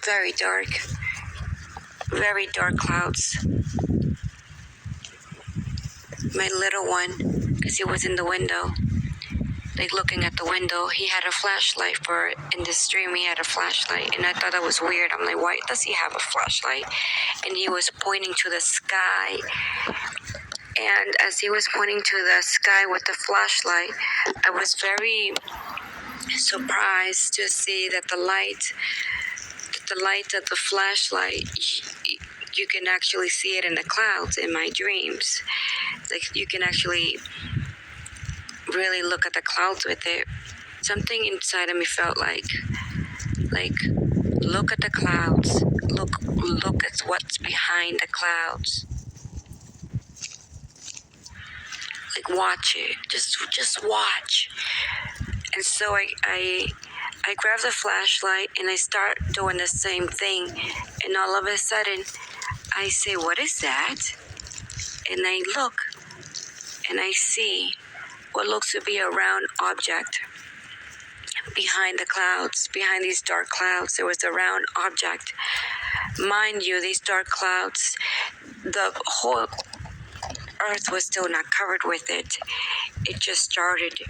very dark clouds. My little one, because he was in the window, like looking at the window, he had a flashlight in this dream, he had a flashlight, and I thought that was weird. I'm like, why does he have a flashlight? And he was pointing to the sky. And as he was pointing to the sky with the flashlight, I was very surprised to see that the light of the flashlight, you can actually see it in the clouds in my dreams. Like, you can actually really look at the clouds with it. Something inside of me felt like look at the clouds, look at what's behind the clouds, like watch it, just watch. And so I grab the flashlight and I start doing the same thing, and all of a sudden I say, what is that? And I look and I see what looks to be a round object behind the clouds. Behind these dark clouds, there was a round object. Mind you, these dark clouds, the whole earth was still not covered with it. It just started.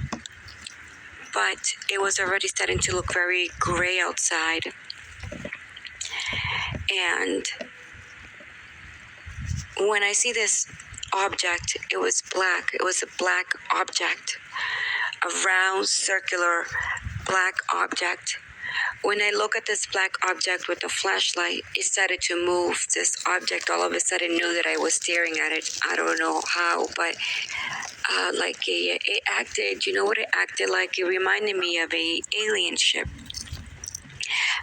But it was already starting to look very gray outside. And when I see this object, it was black. It was a black object, a round, circular, black object. When I look at this black object with the flashlight, it started to move. This object all of a sudden knew that I was staring at it. I don't know how, but it acted, you know what it acted like? It reminded me of an alien ship.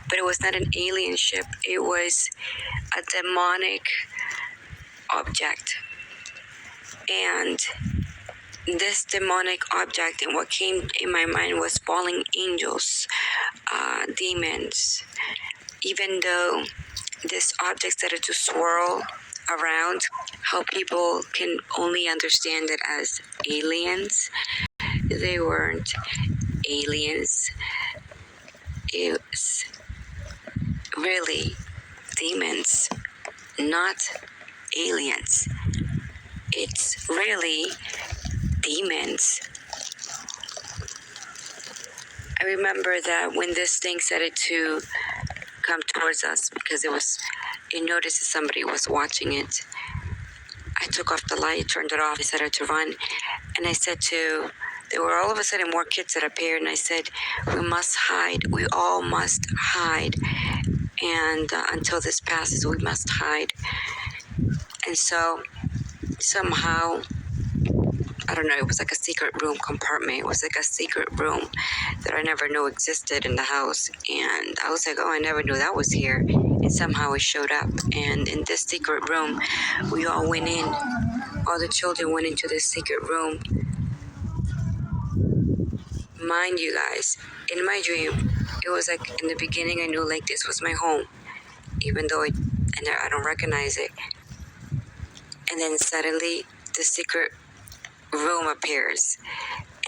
But it was not an alien ship. It was a demonic object. And this demonic object, and what came in my mind was fallen angels, demons. Even though this object started to swirl around, how people can only understand it as aliens. They weren't aliens. It was really demons, not aliens. It's really demons. I remember that when this thing started to come towards us, because it noticed that somebody was watching it, I took off the light, turned it off, I started to run, and I said there were all of a sudden more kids that appeared, and I said, we must hide, we all must hide, and until this passes, we must hide. And so somehow, I don't know, it was like a secret room compartment. It was like a secret room that I never knew existed in the house. And I was like, oh, I never knew that was here. And somehow it showed up. And in this secret room, we all went in. All the children went into this secret room. Mind you guys, in my dream, it was like in the beginning I knew like this was my home, even though I don't recognize it. And then suddenly the secret room appears,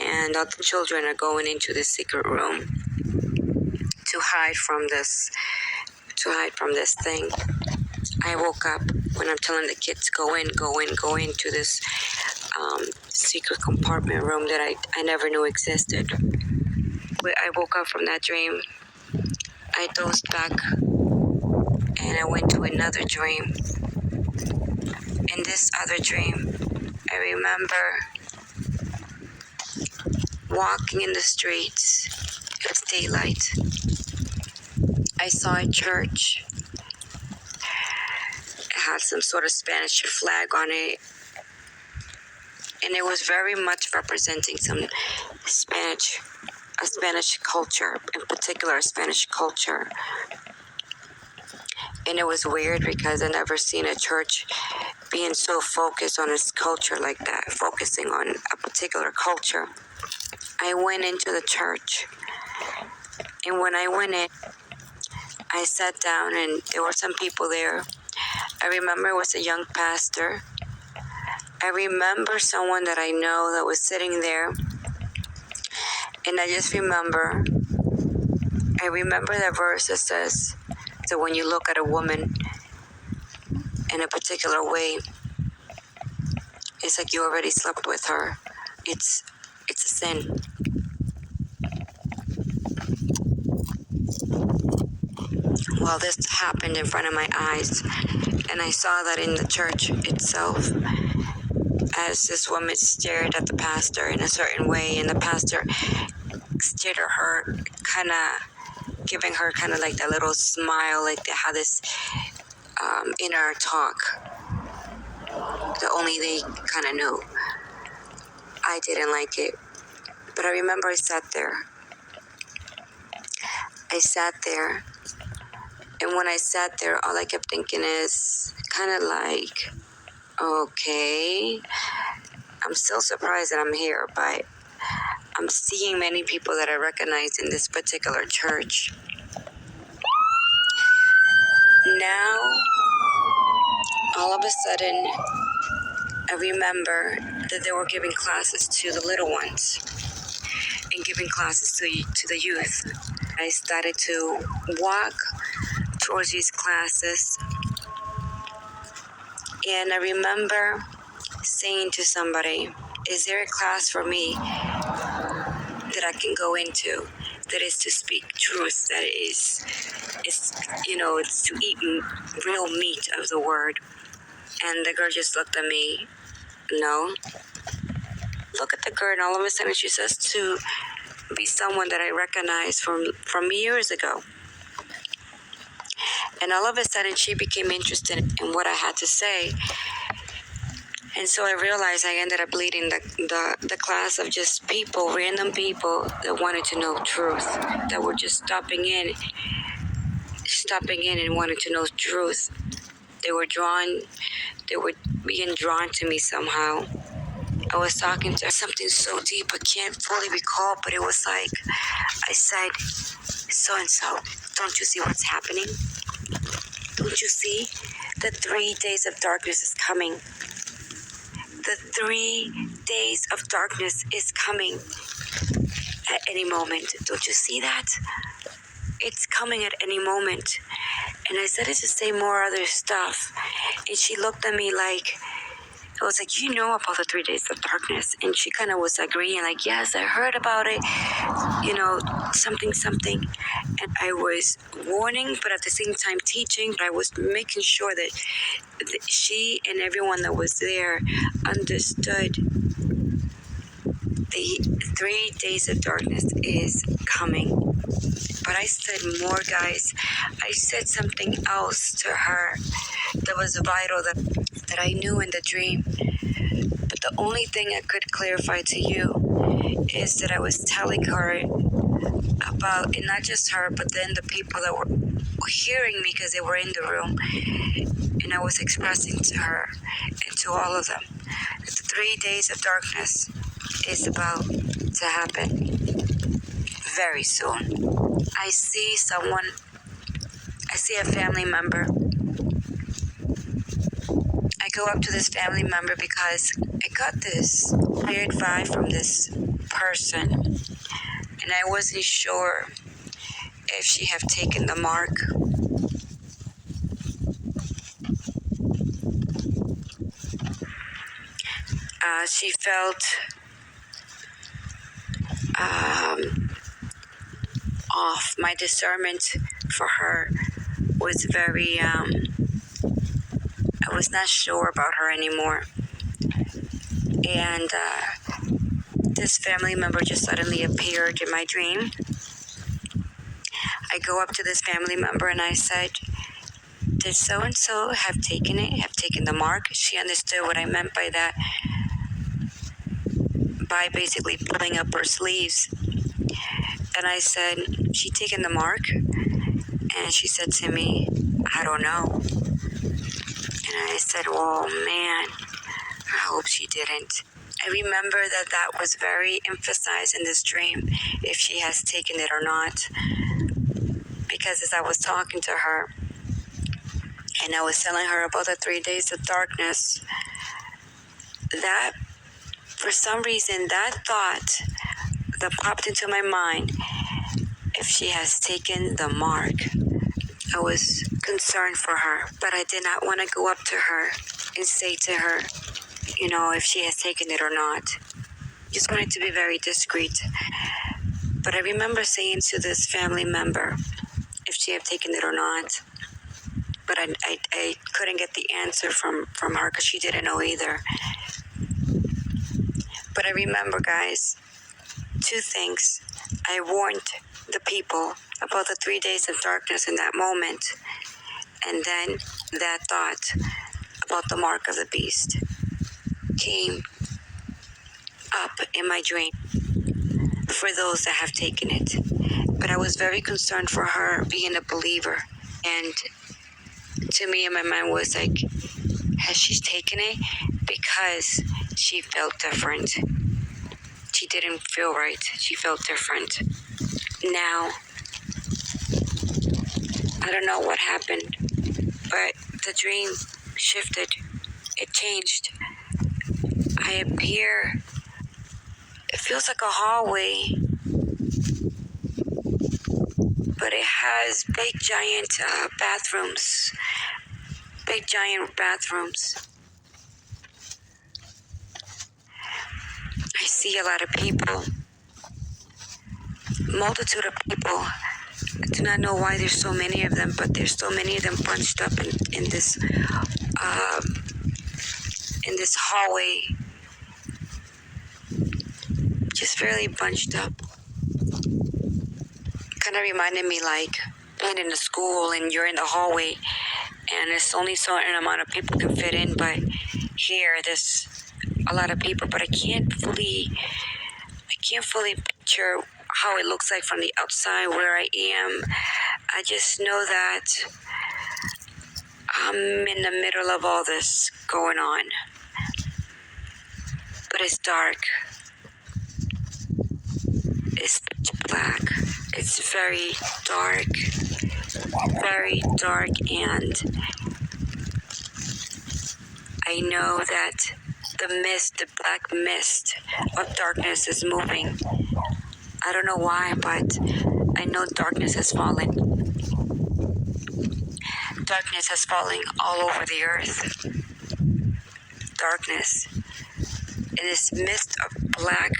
and all the children are going into the secret room to hide from this thing. I woke up when I'm telling the kids, go into this secret compartment room that I never knew existed. I woke up from that dream. I dozed back and I went to another dream. In this other dream, I remember walking in the streets. It was daylight. I saw a church. It had some sort of Spanish flag on it. And it was very much representing some a Spanish culture, in particular a Spanish culture. And it was weird because I never seen a church being so focused on its culture like that, focusing on a particular culture. I went into the church, and when I went in, I sat down and there were some people there. I remember it was a young pastor. I remember someone that I know that was sitting there, and I remember that verse that says, So when you look at a woman in a particular way, it's like you already slept with her. It's a sin. Well, this happened in front of my eyes, and I saw that in the church itself, as this woman stared at the pastor in a certain way, and the pastor stared at her, kind of giving her kind of like that little smile, like they had this inner talk that only they kind of knew. I didn't like it, but I remember I sat there, and when I sat there, all I kept thinking is kind of like, okay, I'm still surprised that I'm here, but I'm seeing many people that I recognize in this particular church. Now, all of a sudden, I remember that they were giving classes to the little ones and giving classes to the youth. I started to walk towards these classes, and I remember saying to somebody, is there a class for me that I can go into that is to speak truth, that it's to eat real meat of the word? And the girl just looked at me. No. Look at the girl, and all of a sudden she says to be someone that I recognize from years ago. And all of a sudden she became interested in what I had to say. And so I realized I ended up leading the class of just people, random people that wanted to know truth, that were just stopping in and wanted to know truth. They were being drawn to me somehow. I was talking to something so deep, I can't fully recall, but it was like, I said, so-and-so, don't you see what's happening? Don't you see? The 3 days of darkness is coming. The 3 days of darkness is coming at any moment. Don't you see that? It's coming at any moment. And I started to say more other stuff. And she looked at me like, I was like, you know about the 3 days of darkness. And she kind of was agreeing, like, yes, I heard about it, something. And I was warning, but at the same time teaching. I was making sure that she and everyone that was there understood the 3 days of darkness is coming. But I said more, guys. I said something else to her that was vital, that I knew in the dream. But the only thing I could clarify to you is that I was telling her about, and not just her, but then the people that were hearing me because they were in the room. And I was expressing to her and to all of them that the 3 days of darkness is about to happen very soon. I see a family member. I go up to this family member because I got this weird vibe from this person, and I wasn't sure if she had taken the mark. She felt off. My discernment for her was very, I was not sure about her anymore. And this family member just suddenly appeared in my dream. I go up to this family member and I said, did so-and-so have taken the mark? She understood what I meant by that, by basically pulling up her sleeves. And I said, she taken the mark? And she said to me, I don't know. And I said, oh man, I hope she didn't. I remember that was very emphasized in this dream, if she has taken it or not. Because as I was talking to her, and I was telling her about the 3 days of darkness, that, for some reason, that thought that popped into my mind, if she has taken the mark, I was concerned for her, but I did not want to go up to her and say to her, if she has taken it or not. Just wanted to be very discreet. But I remember saying to this family member if she had taken it or not. But I couldn't get the answer from her because she didn't know either. But I remember, guys, two things. I warned the people about the 3 days of darkness in that moment. And then that thought about the mark of the beast came up in my dream for those that have taken it. But I was very concerned for her being a believer. And to me, in my mind was like, has she taken it? Because she felt different. She didn't feel right. She felt different. Now, I don't know what happened, but the dream shifted. It changed. I appear, it feels like a hallway, but it has big giant bathrooms. Big giant bathrooms. I see a lot of people. Multitude of people. I do not know why there's so many of them, but there's so many of them bunched up in this hallway. Just really bunched up. Kind of reminded me like being in a school and you're in the hallway and there's only a certain amount of people can fit in, but here there's a lot of people, but I can't fully picture how it looks like from the outside where I am. I just know that I'm in the middle of all this going on. But it's dark. It's pitch black. It's very dark, and I know that the black mist of darkness is moving. I don't know why, but I know darkness has fallen. Darkness has fallen all over the earth. Darkness. And this mist of black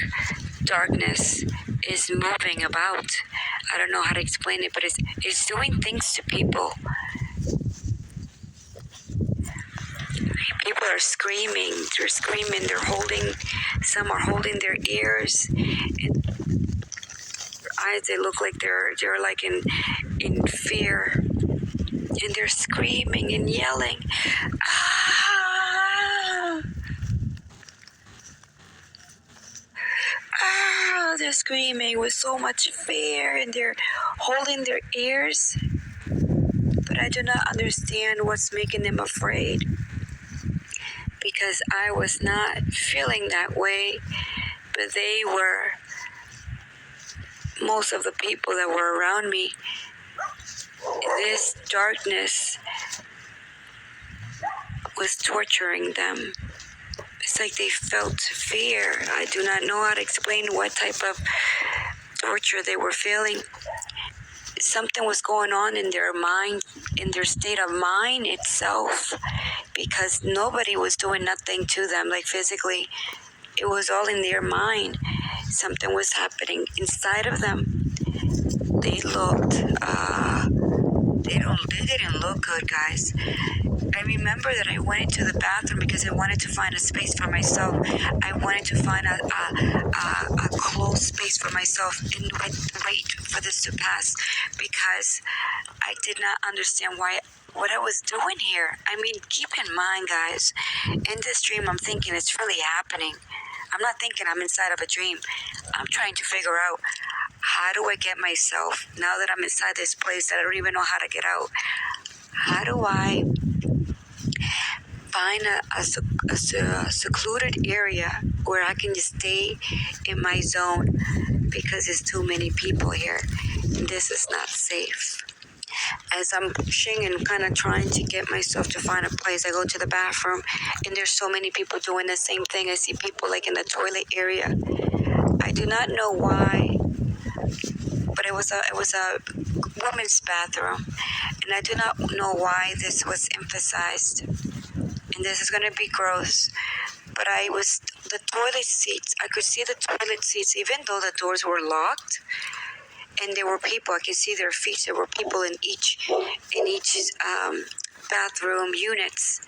darkness is moving about. I don't know how to explain it, but it's doing things to people. People are screaming. They're screaming. Some are holding their ears. And their eyes, they look like they're like in fear. And they're screaming and yelling. They're screaming with so much fear and they're holding their ears. But I do not understand what's making them afraid. Because I was not feeling that way, but they were. Most of the people that were around me, this darkness was torturing them. It's like they felt fear. I do not know how to explain what type of torture they were feeling. Something was going on in their mind, in their state of mind itself, because nobody was doing nothing to them, like physically. It was all in their mind. Something was happening inside of them. They didn't look good, guys. I remember that I went into the bathroom because I wanted to find a space for myself. I wanted to find a closed space for myself and wait for this to pass, because I did not understand what I was doing here. I mean, keep in mind, guys, in this dream, I'm thinking it's really happening. I'm not thinking I'm inside of a dream. I'm trying to figure out, how do I get myself, now that I'm inside this place that I don't even know how to get out, how do I find a secluded area where I can just stay in my zone, because there's too many people here and this is not safe. As I'm pushing and kind of trying to get myself to find a place, I go to the bathroom and there's so many people doing the same thing. I see people like in the toilet area. I do not know why, but it was a women's bathroom, and I do not know why this was emphasized. And this is going to be gross, but the toilet seats, I could see the toilet seats, even though the doors were locked, and there were people, I could see their feet. There were people in each bathroom units.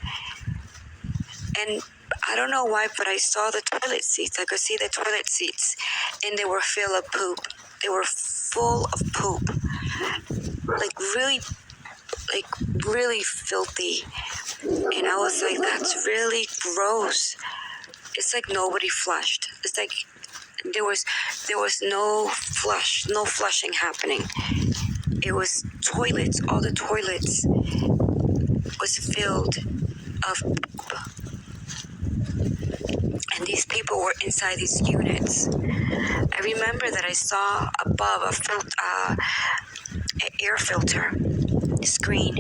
And I don't know why, but I saw the toilet seats. I could see the toilet seats, and they were full of poop. They were full of poop, like really filthy. And I was like, that's really gross. It's like nobody flushed. It's like there was no flushing happening. It was toilets. All the toilets was filled of poop. And these people were inside these units. I remember that I saw above an air filter screen,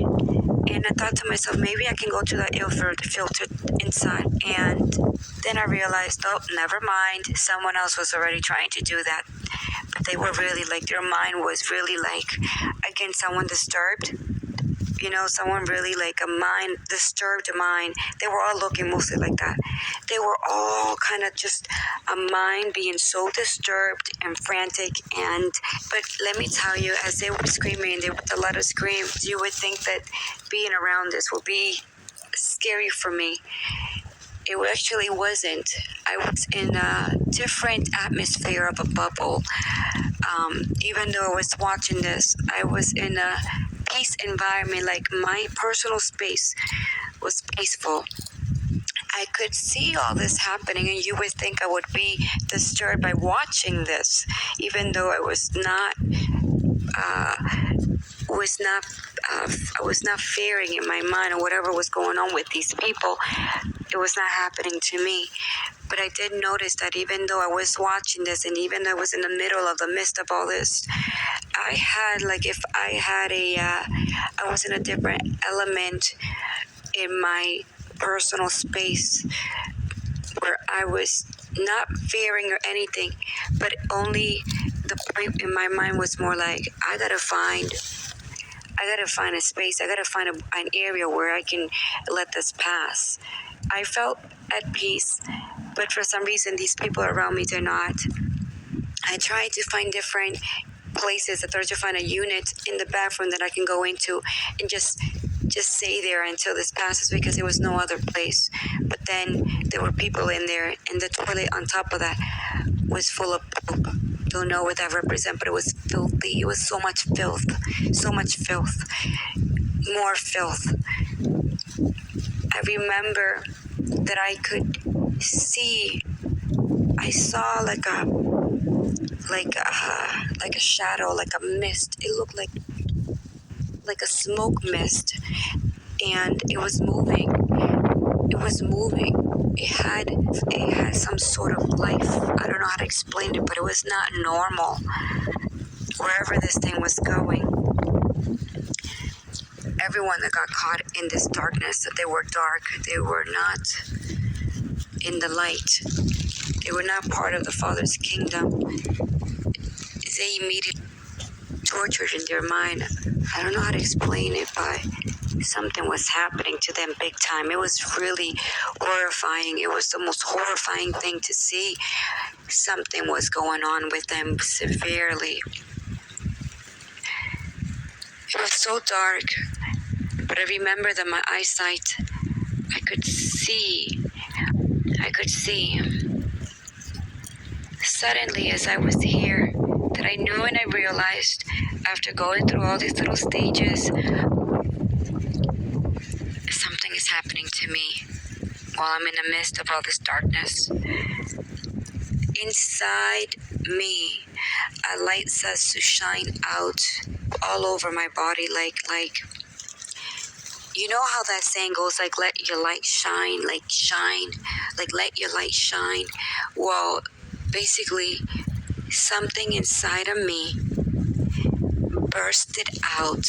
and I thought to myself, maybe I can go to the air filter inside. And then I realized, oh, never mind. Someone else was already trying to do that. But they were really like, their mind was really like, again, someone disturbed. Someone really like a disturbed mind. They were all looking mostly like that. They were all kind of just a mind being so disturbed and frantic. But let me tell you, as they were screaming, with a lot of screams, you would think that being around this would be scary for me. It actually wasn't. I was in a different atmosphere of a bubble. Even though I was watching this, I was in a peace environment. Like my personal space was peaceful. I could see all this happening, and you would think I would be disturbed by watching this, even though I was not. I was not fearing in my mind or whatever was going on with these people. It was not happening to me. But I did notice that even though I was watching this, and even though I was in the midst of all this, I was in a different element in my personal space where I was not fearing or anything, but only the point in my mind was more like, I gotta find a space. I gotta find an area where I can let this pass. I felt at peace, but for some reason, these people around me did not. I tried to find different places. I tried to find a unit in the bathroom that I can go into and just stay there until this passes, because there was no other place. But then there were people in there, and the toilet on top of that was full of poop. Don't know what that represents, but it was filthy. It was so much filth, more filth. I remember that I could see. I saw like a shadow, like a mist. It looked like a smoke mist, and it was moving. It had some sort of life. I don't know how to explain it, but it was not normal. Wherever this thing was going, everyone that got caught in this darkness, that they were dark, they were not in the light. They were not part of the Father's kingdom. They immediately tortured in their mind. I don't know how to explain it, but something was happening to them big time. It was really horrifying. It was the most horrifying thing to see. Something was going on with them severely. It was so dark, but I remember that my eyesight, I could see. Suddenly, as I was here, that I knew and I realized, after going through all these little stages, something is happening to me while I'm in the midst of all this darkness. Inside me, a light says to shine out all over my body, like you know how that saying goes, like, let your light shine, like let your light shine. Well, basically, something inside of me bursted out,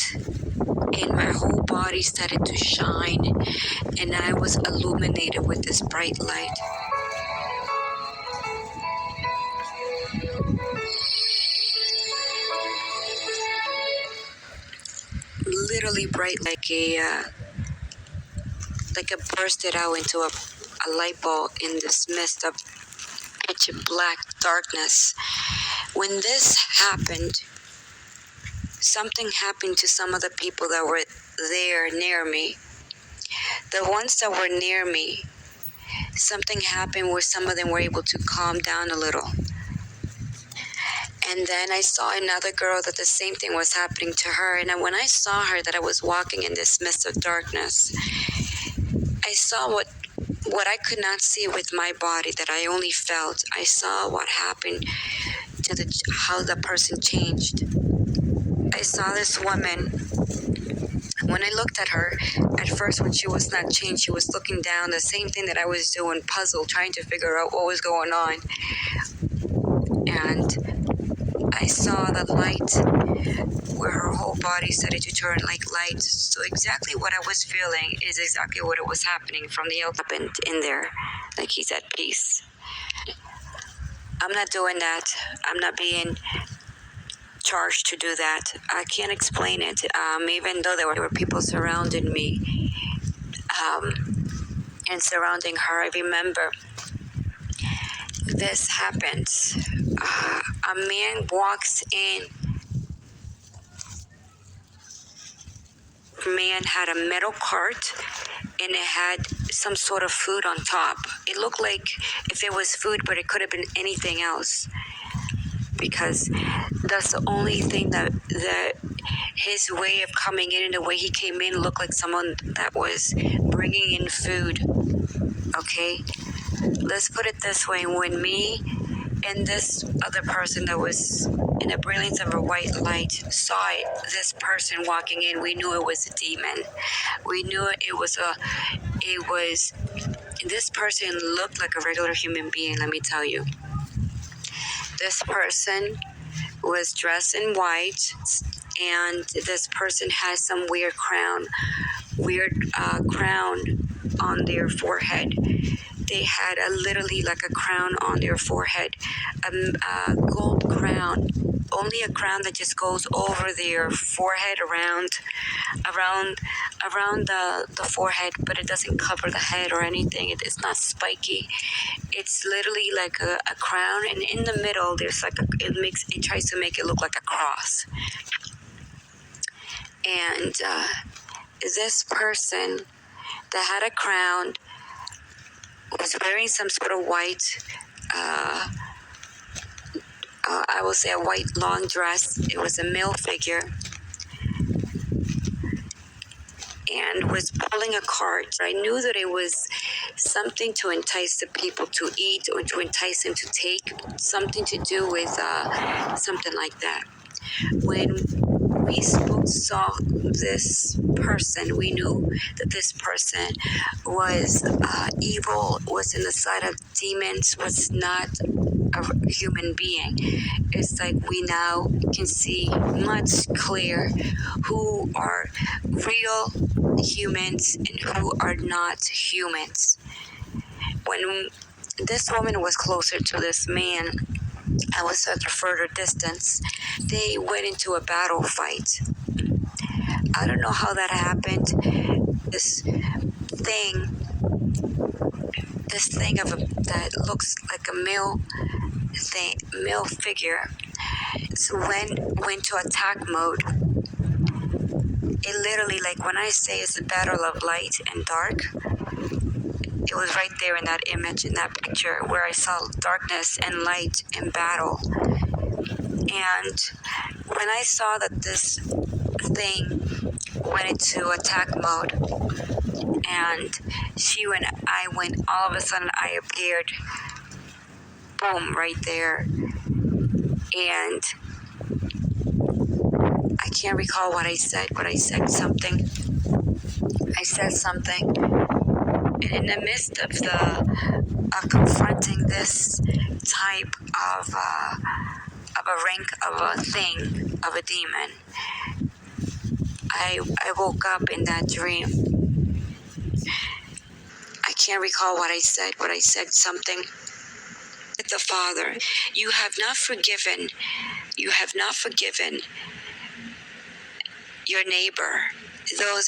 and my whole body started to shine, and I was illuminated with this bright light. literally bright, like a bursted out into a light bulb in this mist of pitch black darkness. When this happened, something happened to some of the people that were there near me. The ones that were near me, something happened where some of them were able to calm down a little. And then I saw another girl that the same thing was happening to her. And when I saw her, that I was walking in this mist of darkness, I saw what I could not see with my body, that I only felt. I saw what happened to how the person changed. I saw this woman. When I looked at her, at first when she was not changed, she was looking down, the same thing that I was doing, puzzled, trying to figure out what was going on. And I saw the light where her whole body started to turn like light. So exactly what I was feeling is exactly what it was happening from the outside happened in there. Like he's at peace. I'm not doing that. I'm not being charged to do that. I can't explain it. Even though there were people surrounding me and surrounding her, I remember this happens. A man walks in. Man had a metal cart and it had some sort of food on top. It looked like if it was food, but it could have been anything else, because that's the only thing that his way of coming in and the way he came in looked like someone that was bringing in food. Okay, let's put it this way: when me and this other person that was in the brilliance of a white light saw it, this person walking in, we knew it was a demon. We knew this person looked like a regular human being, let me tell you. This person was dressed in white, and this person has some weird crown on their forehead. They had literally like a crown on their forehead, a gold crown, only a crown that just goes over their forehead, around the forehead, but it doesn't cover the head or anything. It's not spiky. It's literally like a crown, and in the middle there's like it tries to make it look like a cross. And this person that had a crown was wearing some sort of white, I will say a white long dress. It was a male figure, and was pulling a cart. I knew that it was something to entice the people to eat, or to entice them to take, something to do with something like that. When we saw this person, we knew that this person was evil, was in the side of demons, was not a human being. It's like we now can see much clearer who are real humans and who are not humans. When this woman was closer to this man, I was at a further distance, they went into a battle fight. I don't know how that happened. This thing that looks like a male figure, so went to attack mode. It literally, like when I say it's a battle of light and dark, it was right there in that image, in that picture, where I saw darkness and light in battle. And when I saw that this thing went into attack mode, and all of a sudden I appeared, boom, right there. And I can't recall what I said, but I said something. And in the midst of confronting this type of a demon, I woke up in that dream. I can't recall what I said, but I said something with the Father. You have not forgiven your neighbor. those